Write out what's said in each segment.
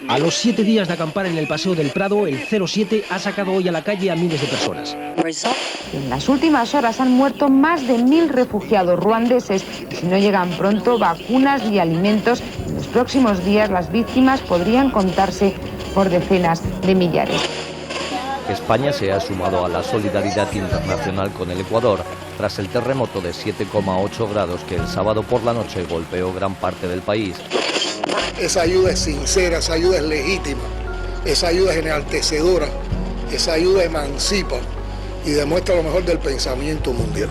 A los 7 días de acampar en el Paseo del Prado, el 07 ha sacado hoy a la calle a miles de personas. En las últimas horas han muerto más de 1000 refugiados ruandeses y si no llegan pronto vacunas y alimentos, en los próximos días las víctimas podrían contarse por decenas de millares. España se ha sumado a la solidaridad internacional con el Ecuador tras el terremoto de 7,8 grados que el sábado por la noche golpeó gran parte del país. Esa ayuda es sincera, esa ayuda es legítima, esa ayuda es enaltecedora, esa ayuda emancipa y demuestra lo mejor del pensamiento mundial.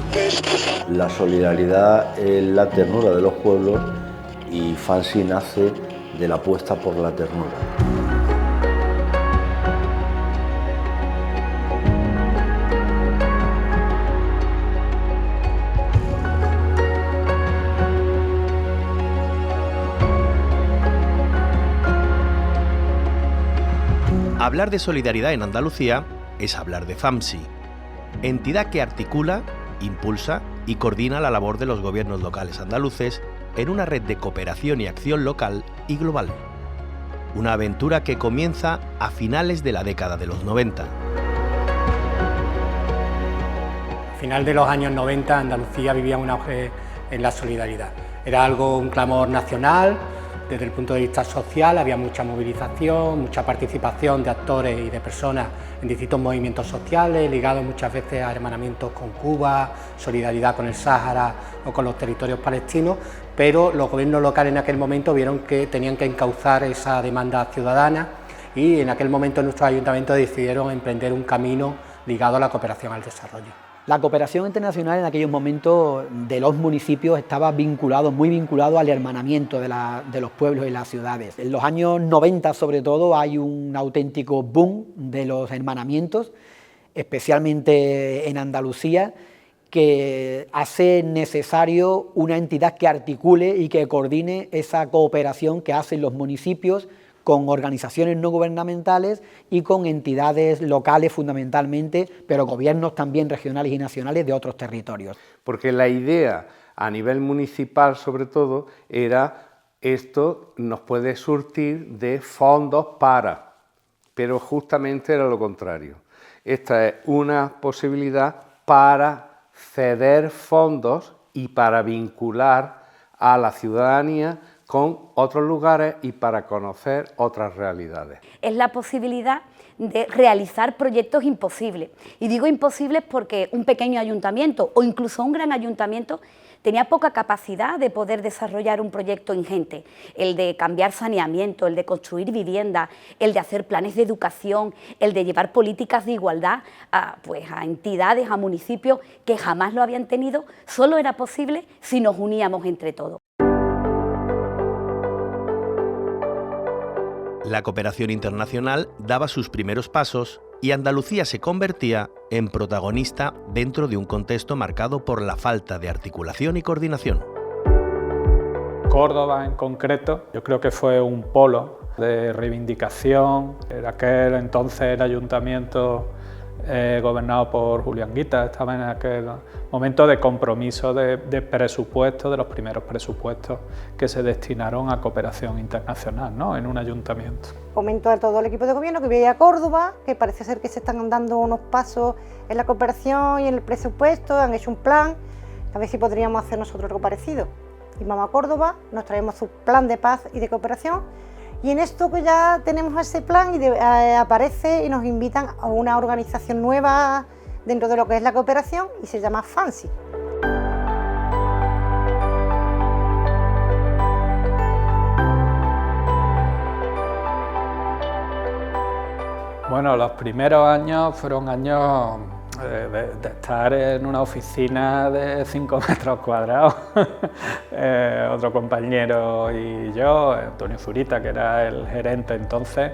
La solidaridad es la ternura de los pueblos y FANSI nace de la apuesta por la ternura. Hablar de solidaridad en Andalucía es hablar de FAMSI, entidad que articula, impulsa y coordina la labor de los gobiernos locales andaluces en una red de cooperación y acción local y global. Una aventura que comienza a finales de la década de los 90. Al final de los años 90 Andalucía vivía un auge en la solidaridad. Era un clamor nacional. Desde el punto de vista social había mucha movilización, mucha participación de actores y de personas en distintos movimientos sociales, ligados muchas veces a hermanamientos con Cuba, solidaridad con el Sáhara o con los territorios palestinos, pero los gobiernos locales en aquel momento vieron que tenían que encauzar esa demanda ciudadana y en aquel momento nuestros ayuntamientos decidieron emprender un camino ligado a la cooperación al desarrollo. La cooperación internacional en aquellos momentos de los municipios estaba muy vinculado al hermanamiento de los pueblos y las ciudades. En los años 90 sobre todo hay un auténtico boom de los hermanamientos, especialmente en Andalucía, que hace necesario una entidad que articule y que coordine esa cooperación que hacen los municipios con organizaciones no gubernamentales y con entidades locales fundamentalmente, pero gobiernos también regionales y nacionales de otros territorios. Porque la idea a nivel municipal sobre todo era esto nos puede surtir de fondos para, pero justamente era lo contrario. Esta es una posibilidad para ceder fondos y para vincular a la ciudadanía con otros lugares y para conocer otras realidades. Es la posibilidad de realizar proyectos imposibles. Y digo imposibles porque un pequeño ayuntamiento o incluso un gran ayuntamiento tenía poca capacidad de poder desarrollar un proyecto ingente. El de cambiar saneamiento, el de construir viviendas, el de hacer planes de educación, el de llevar políticas de igualdad a entidades, a municipios que jamás lo habían tenido, solo era posible si nos uníamos entre todos. La cooperación internacional daba sus primeros pasos y Andalucía se convertía en protagonista dentro de un contexto marcado por la falta de articulación y coordinación. Córdoba en concreto, yo creo que fue un polo de reivindicación. En aquel entonces el ayuntamiento gobernado por Julián Guita estaba en aquel momento de compromiso de presupuesto, de los primeros presupuestos que se destinaron a cooperación internacional, ¿no?, en un ayuntamiento. Comento a todo el equipo de gobierno que voy a ir a Córdoba, que parece ser que se están dando unos pasos en la cooperación y en el presupuesto, han hecho un plan, a ver si podríamos hacer nosotros algo parecido. Y vamos a Córdoba, nos traemos su plan de paz y de cooperación, y en esto que ya tenemos ese plan y aparece y nos invitan a una organización nueva dentro de lo que es la cooperación y se llama FANSI. Bueno, los primeros años fueron años de estar en una oficina de 5 metros cuadrados, otro compañero y yo, Antonio Zurita, que era el gerente entonces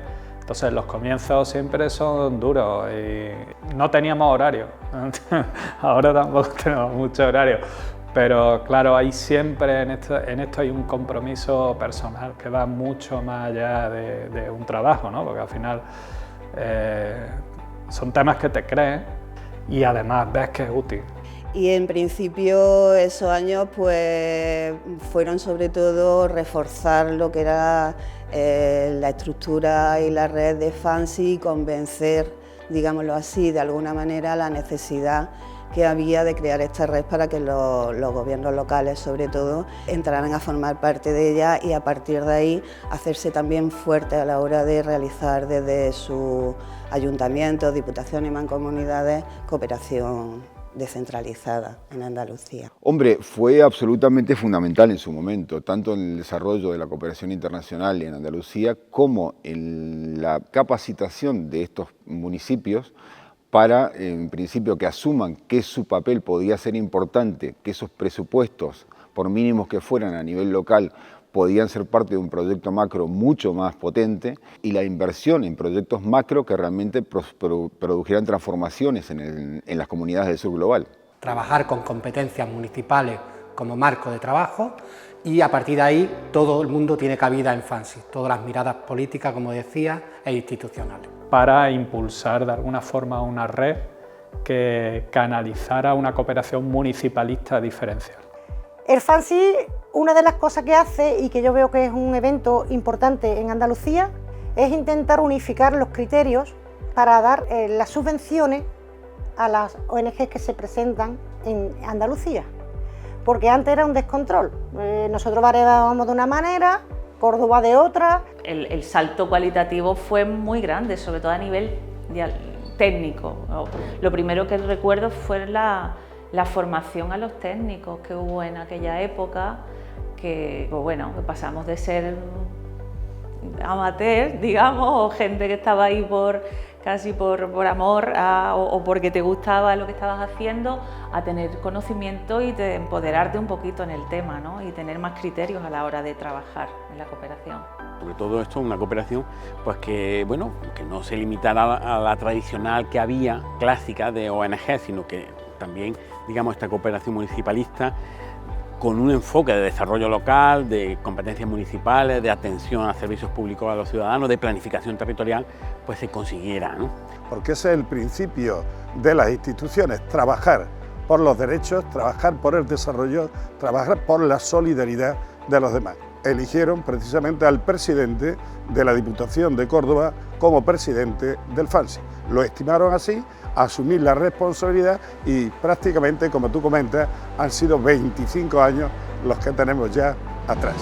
los comienzos siempre son duros y no teníamos horario, ahora tampoco tenemos mucho horario, pero claro, hay siempre en esto hay un compromiso personal que va mucho más allá de un trabajo, ¿no? Porque al final son temas que te crees y además ves que es útil. Y en principio esos años pues fueron sobre todo reforzar lo que era la estructura y la red de FAMSI y convencer, digámoslo así, de alguna manera la necesidad que había de crear esta red para que los gobiernos locales, sobre todo, entraran a formar parte de ella y a partir de ahí hacerse también fuerte a la hora de realizar desde sus ayuntamientos, diputaciones y mancomunidades cooperación descentralizada en Andalucía. Hombre, fue absolutamente fundamental en su momento, tanto en el desarrollo de la cooperación internacional en Andalucía como en la capacitación de estos municipios para, en principio, que asuman que su papel podía ser importante, que esos presupuestos, por mínimos que fueran a nivel local, podían ser parte de un proyecto macro mucho más potente y la inversión en proyectos macro que realmente produjeran transformaciones en las comunidades del sur global. Trabajar con competencias municipales como marco de trabajo y a partir de ahí todo el mundo tiene cabida en FAMSI, todas las miradas políticas, como decía, e institucionales. Para impulsar de alguna forma una red que canalizara una cooperación municipalista diferencial. El FAMSI, una de las cosas que hace y que yo veo que es un evento importante en Andalucía es intentar unificar los criterios para dar las subvenciones a las ONGs que se presentan en Andalucía, porque antes era un descontrol. Nosotros bareábamos de una manera, Córdoba de otra. El salto cualitativo fue muy grande, sobre todo a nivel técnico. Lo primero que recuerdo fue la formación a los técnicos que hubo en aquella época, que, pues bueno, que pasamos de ser amateur, digamos, o gente que estaba ahí casi por amor o porque te gustaba lo que estabas haciendo, a tener conocimiento y de empoderarte un poquito en el tema, ¿no? Y tener más criterios a la hora de trabajar en la cooperación. Sobre todo esto, una cooperación pues que, bueno, que no se limitara a la tradicional que había, clásica de ONG, sino que también, digamos, esta cooperación municipalista con un enfoque de desarrollo local, de competencias municipales, de atención a servicios públicos a los ciudadanos, de planificación territorial, pues se consiguiera, ¿no? Porque ese es el principio de las instituciones, trabajar por los derechos, trabajar por el desarrollo, trabajar por la solidaridad de los demás. Eligieron precisamente al presidente de la Diputación de Córdoba como presidente del FAMSI. Lo estimaron así, asumir la responsabilidad y prácticamente, como tú comentas, han sido 25 años los que tenemos ya atrás.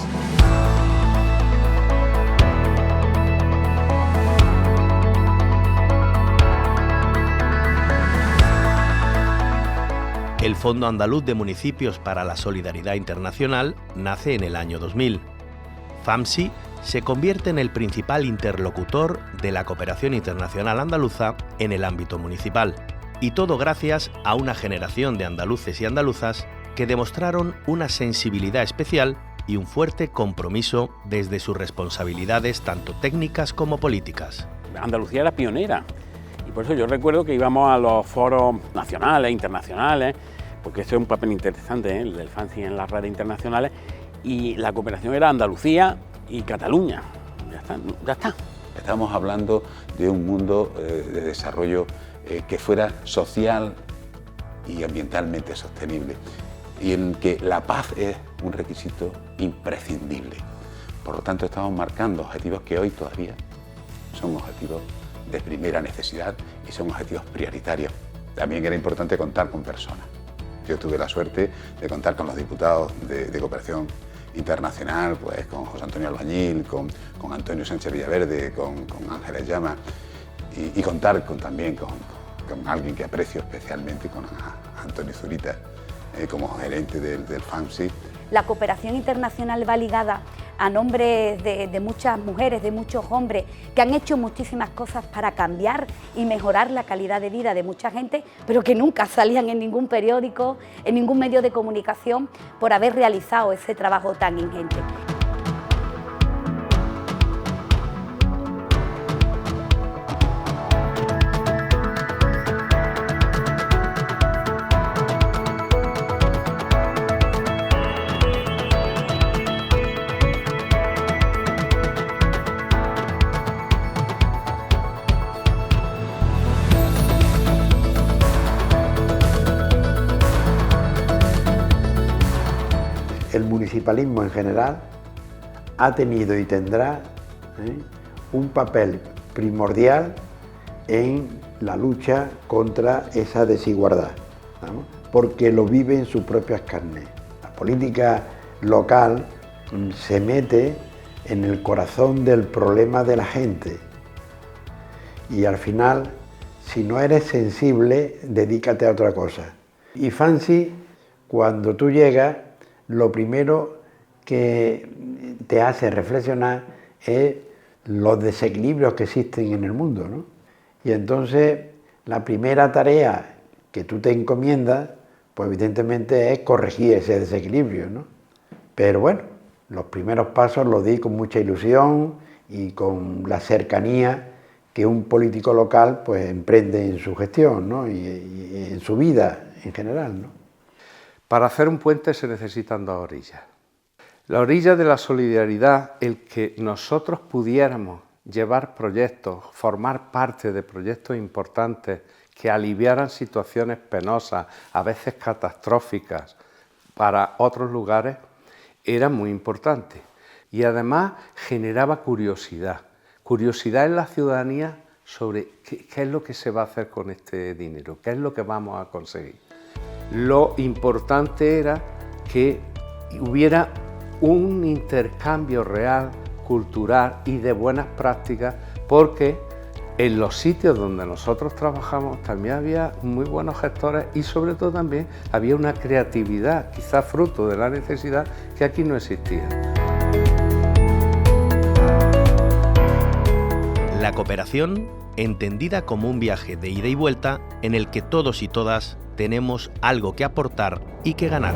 El Fondo Andaluz de Municipios para la Solidaridad Internacional nace en el año 2000. FAMSI se convierte en el principal interlocutor de la cooperación internacional andaluza en el ámbito municipal, y todo gracias a una generación de andaluces y andaluzas que demostraron una sensibilidad especial y un fuerte compromiso desde sus responsabilidades tanto técnicas como políticas. Andalucía era pionera y por eso yo recuerdo que íbamos a los foros nacionales, internacionales, porque eso es un papel interesante, el del FAMSI en las redes internacionales, y la cooperación era Andalucía y Cataluña. Ya está. Estamos hablando de un mundo de desarrollo que fuera social y ambientalmente sostenible, y en que la paz es un requisito imprescindible. Por lo tanto, estamos marcando objetivos que hoy todavía son objetivos de primera necesidad y son objetivos prioritarios. También era importante contar con personas. Yo tuve la suerte de contar con los diputados de cooperación internacional, pues con José Antonio Albañil, con Antonio Sánchez Villaverde, con Ángeles Llamas, y contar también con alguien que aprecio especialmente, con Antonio Zurita, como gerente del FAMSI. La cooperación internacional va ligada a nombre de muchas mujeres, de muchos hombres, que han hecho muchísimas cosas para cambiar y mejorar la calidad de vida de mucha gente, pero que nunca salían en ningún periódico, en ningún medio de comunicación, por haber realizado ese trabajo tan ingente. municipalismo en general ha tenido y tendrá un papel primordial en la lucha contra esa desigualdad, ¿no? Porque lo vive en sus propias carnes. La política local se mete en el corazón del problema de la gente y al final, si no eres sensible, dedícate a otra cosa. Y FANSI, cuando tú llegas, lo primero que te hace reflexionar es los desequilibrios que existen en el mundo, ¿no? Y entonces la primera tarea que tú te encomiendas, pues evidentemente es corregir ese desequilibrio, ¿no? Pero bueno, los primeros pasos los di con mucha ilusión y con la cercanía que un político local pues emprende en su gestión, ¿no? y en su vida en general, ¿no? Para hacer un puente se necesitan dos orillas. La orilla de la solidaridad, el que nosotros pudiéramos llevar proyectos, formar parte de proyectos importantes que aliviaran situaciones penosas, a veces catastróficas, para otros lugares, era muy importante. Y además generaba curiosidad en la ciudadanía sobre qué es lo que se va a hacer con este dinero, qué es lo que vamos a conseguir. Lo importante era que hubiera un intercambio real, cultural y de buenas prácticas, porque en los sitios donde nosotros trabajamos también había muy buenos gestores y sobre todo también había una creatividad, quizás fruto de la necesidad, que aquí no existía. La cooperación, entendida como un viaje de ida y vuelta en el que todos y todas tenemos algo que aportar y que ganar.